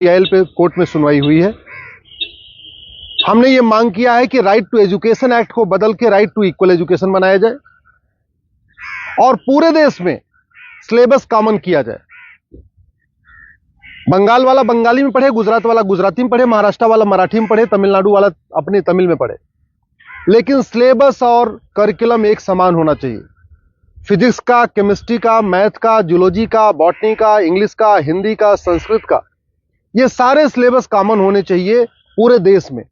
PIL पे court में सुनवाई हुई है। हमने ये मांग किया है कि राइट टू एजुकेशन एक्ट को बदल के राइट टू इक्वल एजुकेशन बनाया जाए और पूरे देश में सिलेबस कॉमन किया जाए। बंगाल वाला बंगाली में पढ़े, गुजरात वाला गुजराती में पढ़े, महाराष्ट्र वाला मराठी में पढ़े, तमिलनाडु वाला अपने तमिल में पढ़े, लेकिन सिलेबस और करिकुलम एक समान होना चाहिए। फिजिक्स का, केमिस्ट्री का, मैथ का, जूलॉजी का, बॉटनी का, इंग्लिश का, हिंदी का, संस्कृत का, ये सारे सिलेबस कॉमन होने चाहिए पूरे देश में।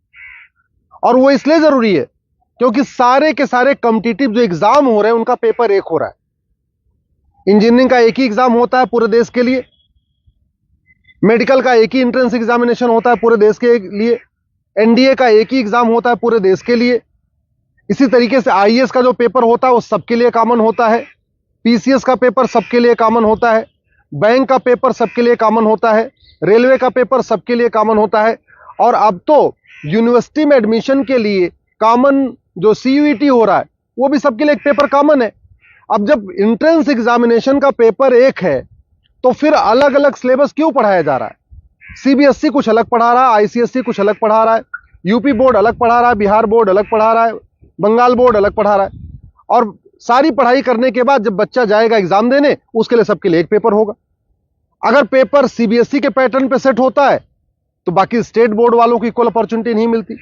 और वो इसलिए जरूरी है क्योंकि सारे के सारे कॉम्पिटिटिव जो एग्जाम हो रहे हैं उनका पेपर एक हो रहा है। इंजीनियरिंग का एक ही एग्जाम होता है पूरे देश के लिए, मेडिकल का एक ही एंट्रेंस एग्जामिनेशन होता है पूरे देश के लिए, एनडीए का एक ही एग्जाम होता है पूरे देश के लिए। इसी तरीके से आईएएस का जो पेपर होता है वो सबके लिए कॉमन होता है, पीसीएस का पेपर सबके लिए कॉमन होता है, बैंक का पेपर सबके लिए कॉमन होता है, रेलवे का पेपर सबके लिए कॉमन होता है। और अब तो यूनिवर्सिटी में एडमिशन के लिए कॉमन जो सीयूईटी हो रहा है वो भी सबके लिए एक पेपर कॉमन है। अब जब एंट्रेंस एग्जामिनेशन का पेपर एक है तो फिर अलग अलग सिलेबस क्यों पढ़ाया जा रहा है? सीबीएसई कुछ अलग पढ़ा रहा है, आईसीएसई कुछ अलग पढ़ा रहा है, यूपी बोर्ड अलग पढ़ा रहा है, बिहार बोर्ड अलग पढ़ा रहा है, बंगाल बोर्ड अलग पढ़ा रहा है। और सारी पढ़ाई करने के बाद जब बच्चा जाएगा एग्जाम देने, उसके लिए सबके लिए एक पेपर होगा। अगर पेपर सीबीएसई के पैटर्न पे सेट होता है तो बाकी स्टेट बोर्ड वालों को इक्वल अपॉर्चुनिटी नहीं मिलती।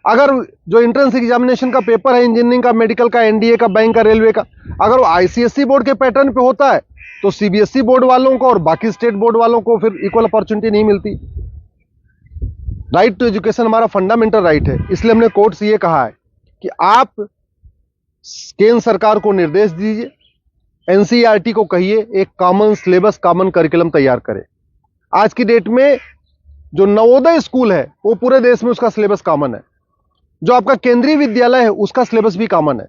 अगर जो एंट्रेंस एग्जामिनेशन का पेपर है इंजीनियरिंग का, मेडिकल का, एनडीए का, बैंक का, रेलवे का, अगर वो आईसीएसई बोर्ड के पैटर्न पे होता है तो सीबीएसई बोर्ड वालों को और बाकी स्टेट बोर्ड वालों को फिर इक्वल अपॉर्चुनिटी नहीं मिलती। राइट टू एजुकेशन हमारा फंडामेंटल राइट है, इसलिए हमने कोर्ट से ये कहा है कि आप केंद्र सरकार को निर्देश दीजिए, एनसीईआरटी को कहिए एक कॉमन सिलेबस, कॉमन करिकुलम तैयार करे। आज की डेट में जो नवोदय स्कूल है वो पूरे देश में उसका सिलेबस कॉमन है, जो आपका केंद्रीय विद्यालय है उसका सिलेबस भी कॉमन है।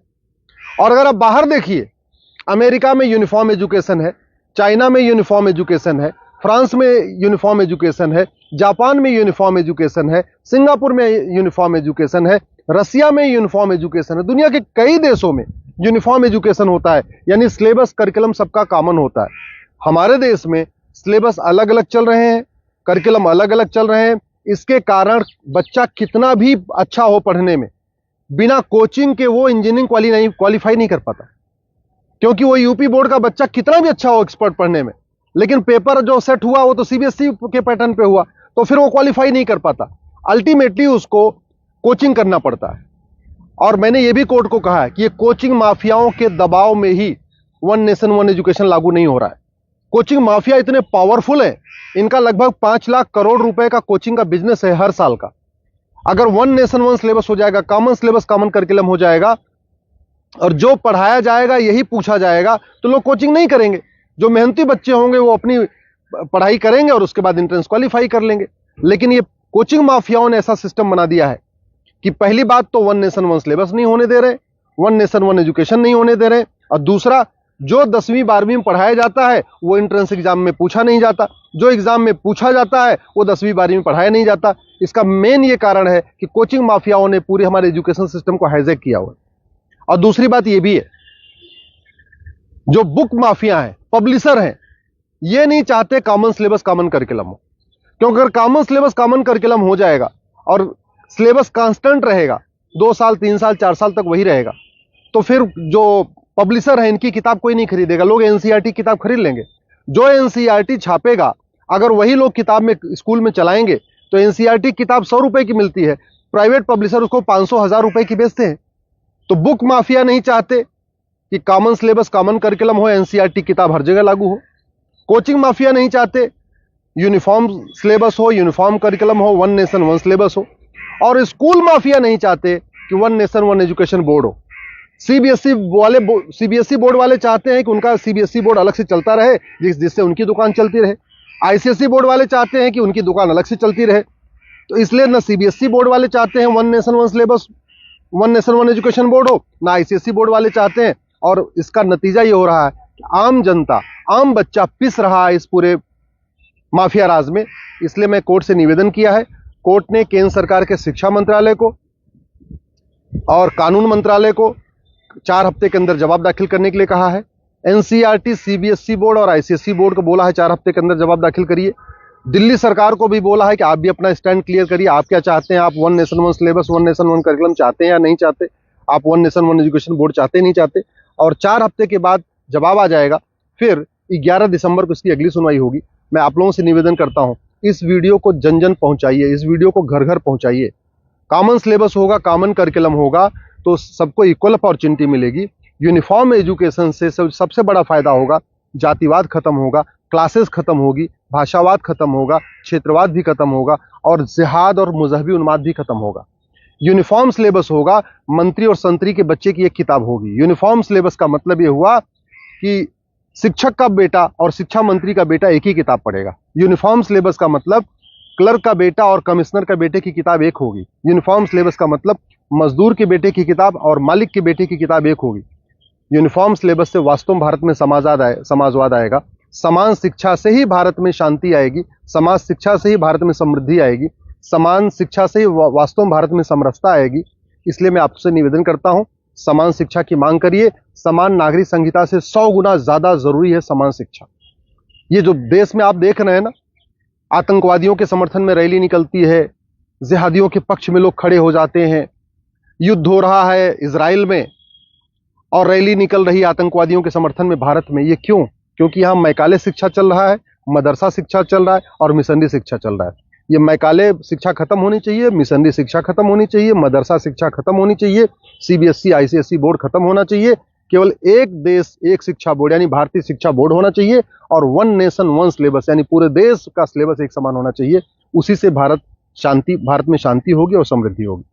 और अगर आप बाहर देखिए, अमेरिका में यूनिफॉर्म एजुकेशन है, चाइना में यूनिफॉर्म एजुकेशन है, फ्रांस में यूनिफॉर्म एजुकेशन है, जापान में यूनिफॉर्म एजुकेशन है, सिंगापुर में यूनिफॉर्म एजुकेशन है, रसिया में यूनिफॉर्म एजुकेशन है, दुनिया के कई देशों में यूनिफॉर्म एजुकेशन होता है, यानी सिलेबस करिकुलम सबका कॉमन होता है। हमारे देश में सिलेबस अलग अलग चल रहे हैं, करिकुलम अलग अलग चल रहे हैं। इसके कारण बच्चा कितना भी अच्छा हो पढ़ने में, बिना कोचिंग के वो इंजीनियरिंग क्वालिफाई नहीं कर पाता। क्योंकि वो यूपी बोर्ड का बच्चा कितना भी अच्छा हो एक्सपर्ट पढ़ने में, लेकिन पेपर जो सेट हुआ वो तो सीबीएसई के पैटर्न पे हुआ, तो फिर वो क्वालिफाई नहीं कर पाता। अल्टीमेटली उसको कोचिंग करना पड़ता है। और मैंने ये भी कोर्ट को कहा है कि ये कोचिंग माफियाओं के दबाव में ही वन नेशन वन एजुकेशन लागू नहीं हो रहा है। कोचिंग माफिया इतने पावरफुल है, इनका लगभग 5 लाख करोड़ रुपए का कोचिंग का बिजनेस है हर साल का। अगर वन नेशन वन सिलेबस हो जाएगा, कॉमन सिलेबस, कॉमन करिकुलम हो जाएगा और जो पढ़ाया जाएगा यही पूछा जाएगा, तो लोग कोचिंग नहीं करेंगे। जो मेहनती बच्चे होंगे वो अपनी पढ़ाई करेंगे और उसके बाद एंट्रेंस क्वालिफाई कर लेंगे। लेकिन ये कोचिंग माफियाओं ने ऐसा सिस्टम बना दिया है कि पहली बात तो वन नेशन वन सिलेबस नहीं होने दे रहे, वन नेशन वन एजुकेशन नहीं होने दे रहे, और दूसरा जो 10वीं 12वीं में पढ़ाया जाता है वो एंट्रेंस एग्जाम में पूछा नहीं जाता, जो एग्जाम में पूछा जाता है वो 10वीं 12वीं में पढ़ाया नहीं जाता। इसका मेन ये कारण है कि कोचिंग माफियाओं ने पूरे हमारे एजुकेशन सिस्टम को हाईजैक किया हुआ है। और दूसरी बात ये भी है, जो बुक माफिया हैं, पब्लिशर हैं, ये नहीं चाहते कॉमन सिलेबस कॉमन करिकुलम हो। क्योंकि अगर कॉमन सिलेबस कॉमन करिकुलम हो जाएगा और सिलेबस कांस्टेंट रहेगा, 2 साल 3 साल 4 साल तक वही रहेगा, तो फिर जो पब्लिशर है इनकी किताब कोई नहीं खरीदेगा, लोग एनसीईआरटी किताब खरीद लेंगे। जो एनसीईआरटी छापेगा अगर वही लोग किताब में स्कूल में चलाएंगे तो एनसीईआरटी किताब 100 रुपए की मिलती है, प्राइवेट पब्लिशर उसको 500-1000 रुपए की बेचते हैं। तो बुक माफिया नहीं चाहते कि कॉमन सिलेबस कॉमन करिकुलम हो, एनसीईआरटी किताब हर जगह लागू हो। कोचिंग माफिया नहीं चाहते यूनिफॉर्म सिलेबस हो, यूनिफॉर्म करिकुलम हो, वन नेशन वन सिलेबस हो। और स्कूल माफिया नहीं चाहते कि one nation one education board हो। सीबीएसई बोर्ड वाले चाहते हैं कि उनका सीबीएसई बोर्ड अलग से चलता रहे, जिससे उनकी दुकान चलती रहे। आईसीएसई बोर्ड वाले चाहते हैं कि उनकी दुकान अलग से चलती रहे। तो इसलिए ना सीबीएसई बोर्ड वाले चाहते हैं one nation one syllabus, one nation one education board हो, ना आईसीएसई बोर्ड वाले चाहते हैं। और इसका नतीजा ये हो रहा है कि आम जनता, आम बच्चा पिस रहा है इस पूरे माफिया राज में। इसलिए मैं कोर्ट से निवेदन किया है। कोर्ट ने केंद्र सरकार के शिक्षा मंत्रालय को और कानून मंत्रालय को 4 हफ्ते के अंदर जवाब दाखिल करने के लिए कहा है। एनसीईआरटी, सीबीएसई बोर्ड और आईसीएसई बोर्ड को बोला है 4 हफ्ते के अंदर जवाब दाखिल करिए। दिल्ली सरकार को भी बोला है कि आप भी अपना स्टैंड क्लियर करिए, आप क्या चाहते हैं, आप one nation one syllabus, one nation one curriculum चाहते हैं या नहीं चाहते, आप one nation one education board चाहते नहीं चाहते। और 4 हफ्ते के बाद जवाब आ जाएगा, फिर 11 दिसंबर को इसकी अगली सुनवाई होगी। मैं आप लोगों से निवेदन करता हूं, इस वीडियो को जन जन पहुंचाइए, इस वीडियो को घर घर पहुंचाइए। कॉमन सिलेबस होगा, कॉमन करिकुलम होगा तो सबको इक्वल अपॉर्चुनिटी मिलेगी। यूनिफॉर्म एजुकेशन से सबसे बड़ा फायदा होगा, जातिवाद खत्म होगा, क्लासेस खत्म होगी, भाषावाद खत्म होगा, क्षेत्रवाद भी खत्म होगा और जिहाद और मजहबी उन्माद भी खत्म होगा। यूनिफॉर्म सिलेबस होगा, मंत्री और संतरी के बच्चे की एक किताब होगी। यूनिफॉर्म सिलेबस का मतलब ये हुआ कि शिक्षक का बेटा और शिक्षा मंत्री का बेटा एक ही किताब पढ़ेगा। यूनिफॉर्म सिलेबस का मतलब क्लर्क का बेटा और कमिश्नर का बेटे की किताब एक होगी। यूनिफॉर्म सिलेबस का मतलब मजदूर के बेटे की किताब और मालिक के बेटे की किताब एक होगी। यूनिफॉर्म सिलेबस से वास्तव में भारत में समाजवाद आएगा। समान शिक्षा से ही भारत में शांति आएगी, समाज शिक्षा से ही भारत में समृद्धि आएगी, समान शिक्षा से ही वास्तव में भारत में समरसता आएगी। इसलिए मैं आपसे निवेदन करता हूं, समान शिक्षा की मांग करिए। समान नागरिक संहिता से 100 गुना ज्यादा जरूरी है समान शिक्षा। ये जो देश में आप देख रहे हैं ना, आतंकवादियों के समर्थन में रैली निकलती है, जिहादियों के पक्ष में लोग खड़े हो जाते हैं, युद्ध हो रहा है इजराइल में और रैली निकल रही है आतंकवादियों के समर्थन में भारत में। ये क्यों? क्योंकि यहाँ मैकाले शिक्षा चल रहा है, मदरसा शिक्षा चल रहा है और मिशनरी शिक्षा चल रहा है। ये मैकाले शिक्षा खत्म होनी चाहिए, मिशनरी शिक्षा खत्म होनी चाहिए, मदरसा शिक्षा खत्म होनी चाहिए, सीबीएसई आईसीएसई बोर्ड खत्म होना चाहिए। केवल एक देश एक शिक्षा बोर्ड यानी भारतीय शिक्षा बोर्ड होना चाहिए और वन नेशन वन सिलेबस यानी पूरे देश का सिलेबस एक समान होना चाहिए। उसी से भारत में शांति होगी और समृद्धि होगी।